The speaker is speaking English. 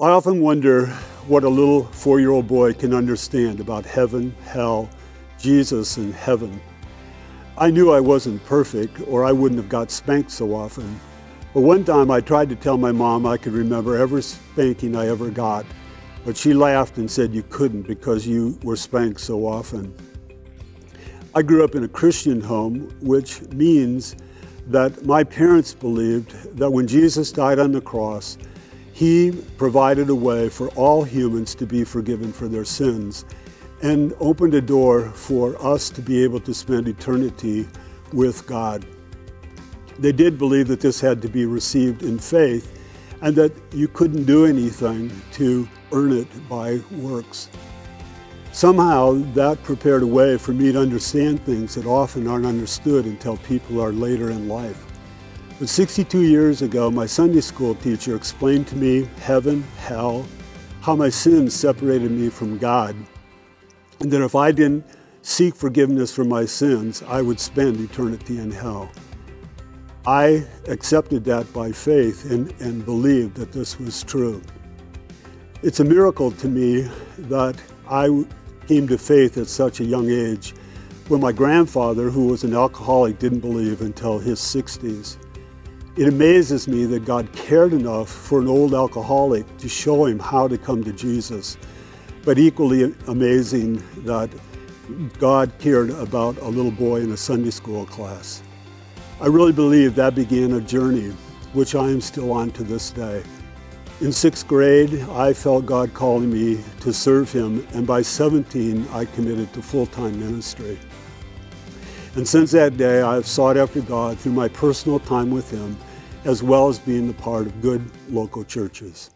I often wonder what a little 4-year-old boy can understand about heaven, hell, Jesus, and heaven. I knew I wasn't perfect, or I wouldn't have got spanked so often. But one time I tried to tell my mom I could remember every spanking I ever got, but she laughed and said you couldn't because you were spanked so often. I grew up in a Christian home, which means that my parents believed that when Jesus died on the cross, He provided a way for all humans to be forgiven for their sins and opened a door for us to be able to spend eternity with God. They did believe that this had to be received in faith and that you couldn't do anything to earn it by works. Somehow that prepared a way for me to understand things that often aren't understood until people are later in life. But 62 years ago, my Sunday school teacher explained to me heaven, hell, how my sins separated me from God, and that if I didn't seek forgiveness for my sins, I would spend eternity in hell. I accepted that by faith and believed that this was true. It's a miracle to me that I came to faith at such a young age when my grandfather, who was an alcoholic, didn't believe until his 60s. It amazes me that God cared enough for an old alcoholic to show him how to come to Jesus, but equally amazing that God cared about a little boy in a Sunday school class. I really believe that began a journey, which I am still on to this day. In 6th grade, I felt God calling me to serve Him, and by 17, I committed to full-time ministry. And since that day, I have sought after God through my personal time with Him, as well as being a part of good local churches.